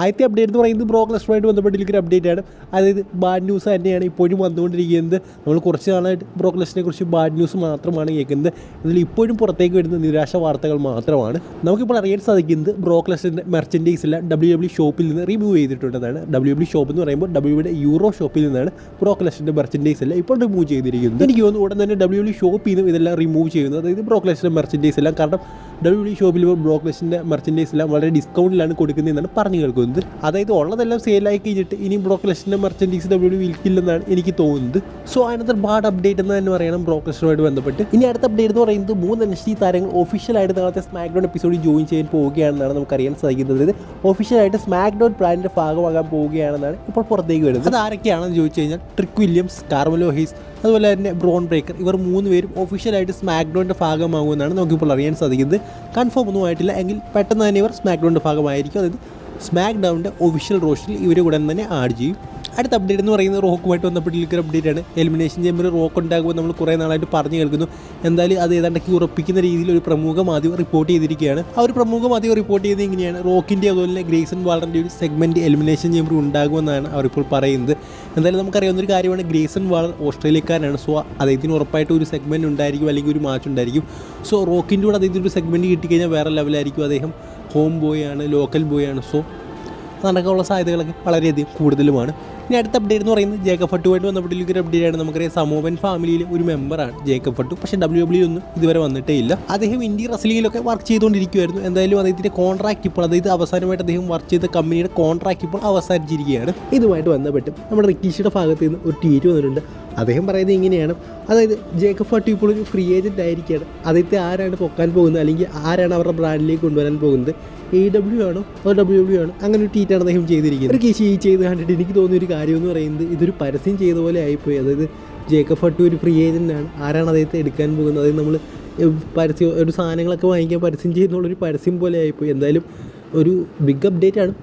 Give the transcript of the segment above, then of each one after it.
ആദ്യത്തെ അപ്ഡേറ്റ് എന്ന് പറയുന്നത് ബ്രോക്ക് ലെസ്നറുമായിട്ട് ബന്ധപ്പെട്ടിരിക്കുന്ന അപ്ഡേറ്റ് ആണ്. അതായത് ബാഡ് ന്യൂസ് തന്നെയാണ് ഇപ്പോഴും വന്നുകൊണ്ടിരിക്കുന്നത്. നമ്മൾ കുറച്ച് നാളായിട്ട് ബ്രോക്ക് ലെസ്നറിനെ കുറിച്ച് ബാഡ് ന്യൂസ് മാത്രമാണ് കേൾക്കുന്നത്. ഇതിൽ ഇപ്പോഴും പുറത്തേക്ക് വരുന്ന നിരാശ വാർത്തകൾ മാത്രമാണ്. നമുക്കിപ്പോൾ അറിയാൻ സാധിക്കുന്നത് ബ്രോക്ക് ലെസ്നറിൻ്റെ മെർച്ചൻഡൈസ് എല്ലാം WWE ഷോപ്പിൽ നിന്ന് റിമൂവ് ചെയ്തിട്ടുണ്ടെന്നാണ്. WWE ഷോപ്പ് എന്ന് പറയുമ്പോൾ WWE യൂറോ ഷോപ്പിൽ നിന്നാണ് ബ്രോക്ക് ലെസ്നറിൻ്റെ മെർച്ചൻഡൈസ് എല്ലാം ഇപ്പോൾ റിമൂവ് ചെയ്തിരിക്കുന്നത്. എനിക്ക് തോന്നുന്നു ഉടൻ തന്നെ WWE ഷോപ്പിൽ നിന്ന് ഇതെല്ലാം റിമൂവ് ചെയ്യുന്നത്, അതായത് ബ്രോക്ക് ലെസ്നറിൻ്റെ മെർച്ചൻഡൈസ് എല്ലാം. കാരണം WWE ഷോപ്പിൽ ബ്രോക്ക് ലെസ്നറിൻ്റെ മെർച്ചൻഡൈസ് എല്ലാം വളരെ ഡിസ്കൗണ്ടിലാണ് കൊടുക്കുന്നതെന്നാണ് പറഞ്ഞു കേൾക്കുന്നത്. അതായത് ഉള്ളതെല്ലാം സെയിലായി കഴിഞ്ഞിട്ട് ഇനി ബ്രോക്ക് ലെസ്നറിൻ്റെ മെർച്ചൻഡൈസ് WWE വിൽക്കില്ലെന്നാണ് എനിക്ക് തോന്നുന്നത്. സോ അതിനകത്ത് ബാഡ് അപ്ഡേറ്റ് എന്ന് തന്നെ പറയണം ബ്രോക്ക് ലെസ്നറുമായിട്ട് ബന്ധപ്പെട്ട്. ഇനി അടുത്ത അപ്ഡേറ്റ് എന്ന് പറയുന്നത് 3 NXT താരങ്ങൾ ഒഫീഷ്യലായിട്ട് നാളത്തെ സ്മാക്ഡൗൺ എപ്പിസോഡിൽ ജോയിൻ ചെയ്യാൻ പോവുകയാണെന്നാണ് നമുക്കറിയാൻ സാധിക്കുന്നത്. അതായത് ഒഫീഷ്യലായിട്ട് സ്മാക്ഡൗൺ ബ്രാൻഡിൻ്റെ ഭാഗമാകാൻ പോവുകയാണെന്നാണ് ഇപ്പോൾ പുറത്തേക്ക് വരുന്നത്. അത് ആരൊക്കെയാണെന്ന് ചോദിച്ചു കഴിഞ്ഞാൽ ട്രിക് വില്യംസ്, കാർമെലോ ഹെയ്സ്, അതുപോലെ തന്നെ ബ്രോൺ ബ്രേക്കർ, ഇവർ 3 പേരും ഒഫീഷ്യലായിട്ട് സ്മാക്ഡൗണിൻ്റെ ഭാഗമാകുമെന്നാണ് നമുക്കിപ്പോൾ അറിയാൻ സാധിക്കുന്നത്. കൺഫേം ഒന്നും ആയിട്ടില്ല, എങ്കിൽ പെട്ടെന്ന് തന്നെ ഇവർ സ്മാക്ഡൗണിൻ്റെ ഭാഗമായിരിക്കും. അതായത് സ്മാക്ഡൗണിൻ്റെ ഒഫീഷ്യൽ റോസ്റ്ററിൽ ഇവർ ഉടൻ തന്നെ ആഡ് ചെയ്യും. അടുത്ത അപ്ഡേറ്റ് എന്ന് പറയുന്നത് റോക്കുമായിട്ട് ബന്ധപ്പെട്ടിരിക്കുന്ന അപ്ഡേറ്റ് ആണ്. എലിമിനേഷൻ ചേമ്പറിൽ റോക്ക് ഉണ്ടാകുമ്പോൾ നമ്മൾ കുറേ നാളായിട്ട് പറഞ്ഞു കേൾക്കുന്നു. എന്തായാലും അത് ഏതാണ്ടൊക്കെ ഉറപ്പിക്കുന്ന രീതിയിൽ ഒരു പ്രമുഖ മാധ്യമം റിപ്പോർട്ട് ചെയ്തിരിക്കുകയാണ്. ആ ഒരു പ്രമുഖ മാധ്യമം റിപ്പോർട്ട് ചെയ്തത് ഇങ്ങനെയാണ്: റോക്കിൻ്റെ അതുപോലെ തന്നെ ഗ്രേസൺ വാളറിൻ്റെ ഒരു സെഗ്മെൻറ്റ് എലിമിനേഷൻ ചേമ്പർ ഉണ്ടാകുമെന്നാണ് അവരിപ്പോൾ പറയുന്നത്. എന്തായാലും നമുക്കറിയാവുന്നൊരു കാര്യമാണ്, ഗ്രേസൺ വാളർ ഓസ്ട്രേലിയക്കാരനാണ്. സോ അദ്ദേഹത്തിന് ഉറപ്പായിട്ട് ഒരു സെഗ്മെൻറ്റ് ഉണ്ടായിരിക്കും, അല്ലെങ്കിൽ ഒരു മാച്ച് ഉണ്ടായിരിക്കും. സോ റോക്കിൻ്റെ കൂടെ അദ്ദേഹത്തിന് ഒരു സെഗ്മെൻറ്റ് കിട്ടിക്കഴിഞ്ഞാൽ വേറെ ലെവലായിരിക്കും. അദ്ദേഹം ഹോം ബോയ് ആണ്, ലോക്കൽ ബോയ് ആണ്. സോ നടക്കാനുള്ള സാധ്യതകളൊക്കെ വളരെയധികം കൂടുതലുമാണ്. ഇനി അടുത്ത അപ്ഡേറ്റ് എന്ന് പറയുന്നത് ജേക്കബ് ഫട്ടുമായിട്ട് ബന്ധപ്പെട്ടിരിക്കുന്ന അപ്ഡേറ്റ് ആണ്. നമുക്കറിയാം സമോവൻ ഫാമിലിയിലെ ഒരു മെമ്പറാണ് ജേക്കബ് ഫട്ടു. പക്ഷേ WWE ഒന്നും ഇതുവരെ വന്നിട്ടേ ഇല്ല. അദ്ദേഹം ഇന്ത്യ റെസ്ലിംഗിലൊക്കെ വർക്ക് ചെയ്തുകൊണ്ടിരിക്കുമായിരുന്നു. എന്തായാലും അദ്ദേഹത്തിൻ്റെ കോൺട്രാക്ട് ഇപ്പോൾ, അതായത് അവസാനമായിട്ട് അദ്ദേഹം വർക്ക് ചെയ്ത കമ്പനിയുടെ കോൺട്രാക്ട് ഇപ്പോൾ അവസാനിച്ചിരിക്കുകയാണ്. ഇതുമായിട്ട് ബന്ധപ്പെട്ട് നമ്മുടെ റിക്കീഷിയുടെ ഭാഗത്ത് നിന്ന് ഒരു ട്വീറ്റ് വന്നിട്ടുണ്ട്. അദ്ദേഹം പറയുന്നത് ഇങ്ങനെയാണ്: അതായത് ജേക്കബ് ഫട്ടു ഇപ്പോൾ ഒരു ഫ്രീ ഏജൻറ്റ് ആയിരിക്കുകയാണ്. അദ്ദേഹത്തെ ആരാണ് പൊക്കാൻ പോകുന്നത്, അല്ലെങ്കിൽ ആരാണ് അവരുടെ ബ്രാൻഡിലേക്ക് കൊണ്ടുവരാൻ പോകുന്നത്, AEW ആണോ അതോ WWE ആണോ, അങ്ങനെ ഒരു ട്വീറ്റാണ് അദ്ദേഹം ചെയ്തിരിക്കുന്നത്. റിക്കീഷി ഈ ചെയ്ത് കണ്ടിട്ട് എനിക്ക് തോന്നിയൊരു കാര്യം എന്ന് പറയുന്നത്, ഇതൊരു പരസ്യം ചെയ്ത പോലെ ആയിപ്പോയി. അതായത് ജേക്കബ് ഫട്ടു ഒരു ഫ്രീ ഏജൻറ്റാണ്, ആരാണ് അദ്ദേഹത്തെ എടുക്കാൻ പോകുന്നത്, അതായത് നമ്മൾ പരസ്യം ഒരു സാധനങ്ങളൊക്കെ വാങ്ങിക്കാൻ പരസ്യം ചെയ്യുന്നുള്ളൊരു പരസ്യം പോലെ ആയിപ്പോയി. എന്തായാലും ഒരു ബിഗ് അപ്ഡേറ്റ് ആണ്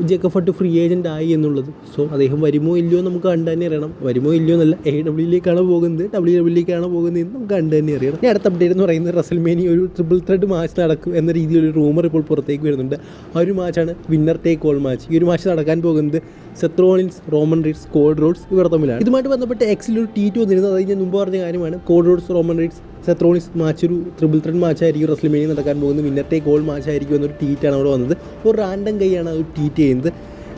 ജേക്കബ് ഫട്ടു ഫ്രീ ഏജൻ്റ് ആയി എന്നുള്ളത്. സോ അദ്ദേഹം വരുമോ ഇല്ലയോ നമുക്ക് കണ്ടു തന്നെ അറിയണം. വരുമോ ഇല്ലയോ എന്നല്ല, AEWയിലേക്കാണ് പോകുന്നത്, WWEയിലേക്കാണ് പോകുന്നത് നമുക്ക് കണ്ടു തന്നെ അറിയണം. ഇനി അടുത്ത അപ്ഡേറ്റ് എന്ന് പറയുന്നത് റെസൽമേനിയ ഒരു ട്രിപ്പിൾ ത്രെഡ് മാച്ച് നടക്കും എന്ന രീതിയിലൊരു റൂമർ ഇപ്പോൾ പുറത്തേക്ക് വരുന്നുണ്ട്. ആ ഒരു മാച്ചാണ് വിന്നർ ടേക്ക് ഓൾ മാച്ച്. ഈ ഒരു മാച്ച് നടക്കാൻ പോകുന്നത് Seth Rollins, Roman Reigns, Cody Rhodes ഇവർ തമ്മിലാണ്. ഇതുമായിട്ട് ബന്ധപ്പെട്ട് എക്സിൽ ഒരു ട്വീറ്റ് വന്നിരുന്നത്. അത് ഞാൻ മുമ്പ് പറഞ്ഞ കാര്യമാണ്. Cody Rhodes, Roman Reigns, Seth Rollins match ഒരു ട്രിപ്പിൾ ത്രെഡ് മാച്ചായിരിക്കും റെസ്ലിമേനിയ നടക്കാൻ പോകുന്നത്. വിന്നർ ടേക്ക് ഓൾ മാച്ചായിരിക്കും എന്നൊരു ട്വീറ്റാണ് അവിടെ വന്നത്. ഒരു റാൻഡം കൈയാണ് ആ ഒരു ട്വീറ്റ് ചെയ്യുന്നത്.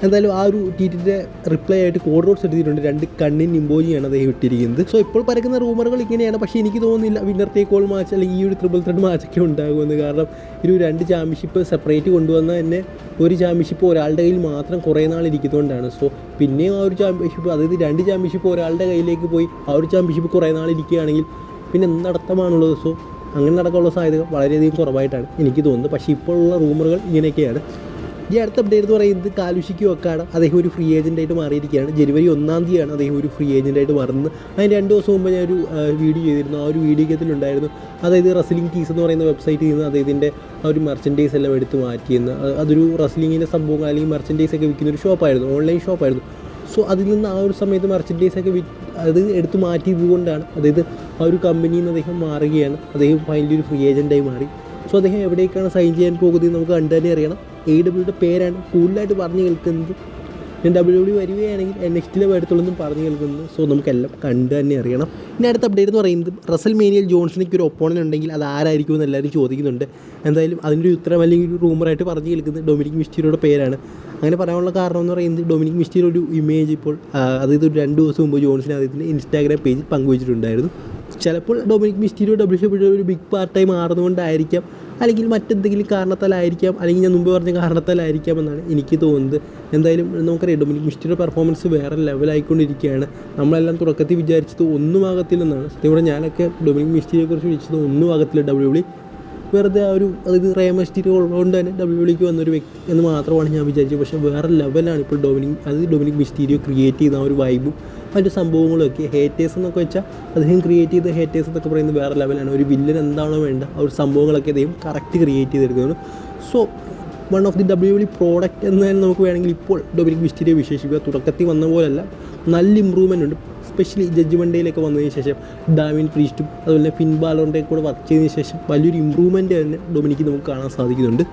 എന്തായാലും ആ ഒരു ട്വീറ്റിൻ്റെ റിപ്ലൈ ആയിട്ട് കോഡ് റോഡ്സ് എടുത്തിട്ടുണ്ട്. 2 കണ്ണിൻ ഇമ്പോജിയാണ് അദ്ദേഹം ഇട്ടിരിക്കുന്നത്. സോ ഇപ്പോൾ പരക്കുന്ന റൂമറുകൾ ഇങ്ങനെയാണ്. പക്ഷേ എനിക്ക് തോന്നുന്നില്ല വിന്നർ ടേക്ക് ഓൾ മാച്ച് അല്ലെങ്കിൽ ഈ ഒരു ട്രിപ്പിൾ ത്രെഡ് മാച്ചൊക്കെ ഉണ്ടാകുമെന്ന്. കാരണം ഒരു 2 ചാമ്പ്യൻഷിപ്പ് സെപ്പറേറ്റ് കൊണ്ടുവന്ന തന്നെ ഒരു ചാമ്പ്യൻഷിപ്പ് ഒരാളുടെ കയ്യിൽ മാത്രം കുറേ നാൾ ഇരിക്കുന്നതുകൊണ്ടാണ്. സോ പിന്നെയും ആ ഒരു ചാമ്പ്യൻഷിപ്പ്, അതായത് 2 ചാമ്പ്യൻഷിപ്പ് ഒരാളുടെ കയ്യിലേക്ക് പോയി ആ ഒരു ചാമ്പ്യൻഷിപ്പ് കുറേ നാൾ ഇരിക്കുകയാണെങ്കിൽ പിന്നെ എന്തർത്ഥമാണുള്ളത്? സോ അങ്ങനെ നടക്കാനുള്ള സാധ്യത വളരെയധികം കുറവായിട്ടാണ് എനിക്ക് തോന്നുന്നത്. പക്ഷേ ഇപ്പോഴുള്ള റൂമറുകൾ ഇങ്ങനെയൊക്കെയാണ്. ഈ അടുത്ത അപ്ഡേറ്റ് എന്ന് പറയുന്നത് കാലുഷിക്ക് ഒക്കാട അദ്ദേഹം ഒരു ഫ്രീ ഏജൻറ്റായിട്ട് മാറിയിരിക്കുകയാണ്. ജനുവരി 1-ാം തീയതിയാണ് അദ്ദേഹം ഒരു ഫ്രീ ഏജൻറ്റായിട്ട് മാറുന്നത്. അതിന് 2 ദിവസം മുമ്പ് ഞാനൊരു വീഡിയോ ചെയ്തിരുന്നു. ആ ഒരു വീഡിയോക്കത്തിലുണ്ടായിരുന്നു, അതായത് റെസ്ലിംഗ് ടീസ് എന്ന് പറയുന്ന വെബ്സൈറ്റിൽ നിന്ന് അദ്ദേഹത്തിൻ്റെ ആ ഒരു മെർച്ചൻഡൈസ് എല്ലാം എടുത്ത് മാറ്റിയെന്ന്. അതൊരു റെസ്ലിങ്ങിൻ്റെ സംഭവങ്ങൾ അല്ലെങ്കിൽ മെർച്ചൻഡൈസ് ഒക്കെ വിൽക്കുന്ന ഒരു ഷോപ്പായിരുന്നു, ഓൺലൈൻ ഷോപ്പായിരുന്നു. സോ അതിൽ നിന്ന് ആ ഒരു സമയത്ത് മെർച്ചൻഡൈസൊക്കെ അത് എടുത്ത് മാറ്റിയത് കൊണ്ടാണ്, അതായത് ആ ഒരു കമ്പനിയിൽ നിന്ന് അദ്ദേഹം മാറുകയാണ്. അദ്ദേഹം ഫൈനലി ഒരു ഫ്രീ ഏജൻറ്റായി മാറി. സോ അദ്ദേഹം എവിടേക്കാണ് സൈൻ ചെയ്യാൻ പോകുന്നത് നമുക്ക് കണ്ടു തന്നെ അറിയണം. AEWയുടെ പേരാണ് കൂടുതലായിട്ട് പറഞ്ഞു കേൾക്കുന്നത്. WWE വരികയാണെങ്കിൽ NXTയിലെ പേരത്തുള്ളൊന്നും പറഞ്ഞു കേൾക്കുന്നത്. സോ നമുക്കെല്ലാം കണ്ടു തന്നെ അറിയണം. ഇനി അടുത്ത അപ്ഡേറ്റ് എന്ന് പറയുന്നത് റെസൽമേനിയയിൽ ജോൺസണിക്ക് ഒരു ഒപ്പോണൻ്റ് ഉണ്ടെങ്കിൽ അത് ആരായിരിക്കും എന്ന് എല്ലാവരും ചോദിക്കുന്നുണ്ട്. എന്തായാലും അതിൻ്റെ ഒരു ഉത്തരം അല്ലെങ്കിൽ ഒരു റൂമറായിട്ട് പറഞ്ഞു കേൾക്കുന്നത് ഡൊമിനിക് മിസ്റ്റീരിയോയുടെ പേരാണ്. അങ്ങനെ പറയാനുള്ള കാരണം എന്ന് പറയുന്നത് ഡൊമിനിക് മിസ്റ്റീരിയോ ഒരു ഇമേജ് ഇപ്പോൾ, അതായത് ഒരു 2 ദിവസം മുമ്പ് ജോൺസൺ അദ്ദേഹത്തിൻ്റെ ഇൻസ്റ്റാഗ്രാം പേജിൽ പങ്കുവച്ചിട്ടുണ്ടായിരുന്നു. ചിലപ്പോൾ ഡൊമിനിക് മിസ്റ്റീരിയോ WWE ഒരു ബിഗ് പാർട്ടായി മാറുന്നതുകൊണ്ടായിരിക്കാം, അല്ലെങ്കിൽ മറ്റെന്തെങ്കിലും കാരണത്താലായിരിക്കാം, അല്ലെങ്കിൽ ഞാൻ മുമ്പ് പറഞ്ഞ കാരണത്താലായിരിക്കാം എന്നാണ് എനിക്ക് തോന്നുന്നത്. എന്തായാലും നമുക്കറിയാം ഡൊമിനിക് മിസ്റ്റീരിയോ പെർഫോമൻസ് വേറെ ലെവലായിക്കൊണ്ടിരിക്കുകയാണ്. നമ്മളെല്ലാം തുടക്കത്തിൽ വിചാരിച്ചത് ഒന്നും ആകത്തില്ലെന്നാണ്. സത്യം കൂടെ ഞാനൊക്കെ ഡൊമിനിക് മിസ്റ്റീരിയോയെക്കുറിച്ച് വിളിച്ചത് ഒന്നും ആകത്തില്ല WWE. വെറുതെ ആ ഒരു, അതായത് റേ മിസ്റ്റീരിയോ ഉള്ളതുകൊണ്ട് തന്നെ WWEക്ക് വന്നൊരു വ്യക്തി എന്ന് മാത്രമാണ് ഞാൻ വിചാരിച്ചത്. പക്ഷേ വേറെ ലെവലാണ് ഇപ്പോൾ ഡൊമിനിക് മിസ്റ്റീരിയോ ക്രിയേറ്റ് ചെയ്ത ആ ഒരു വൈബും മറ്റു സംഭവങ്ങളൊക്കെ. ഹേറ്റേഴ്സ് എന്നൊക്കെ വെച്ചാൽ അദ്ദേഹം ക്രിയേറ്റ് ചെയ്ത ഹേറ്റേഴ്സ് എന്നൊക്കെ പറയുന്നത് വേറെ ലെവലാണ്. ഒരു വില്ലൻ എന്താണോ വേണ്ട ആ ഒരു സംഭവങ്ങളൊക്കെ അദ്ദേഹം കറക്റ്റ് ക്രിയേറ്റ് ചെയ്തെടുക്കുന്നു. So one of the WWE product എന്ന് തന്നെ നമുക്ക് വേണമെങ്കിൽ ഇപ്പോൾ ഡൊമിനിക് മിസ്റ്റീരിയോ വിശേഷിപ്പിക്കുക. തുടക്കത്തിൽ വന്ന പോലെയല്ല, നല്ല ഇമ്പ്രൂവ്മെൻ്റ് ഉണ്ട്. സ്പെഷ്യലി ജഡ്ജ്മെൻ്റ് ഡേയിലൊക്കെ വന്നതിന് ശേഷം ഡാമിൻ പ്രീസ്റ്റും അതുപോലെ ഫിൻ ബാലോറിൻ്റെ കൂടെ വർക്ക് ചെയ്തതിന് ശേഷം വലിയൊരു ഇമ്പ്രൂവ്മെൻറ്റ് തന്നെ ഡൊമിനിക്ക് നമുക്ക് കാണാൻ സാധിക്കുന്നുണ്ട്.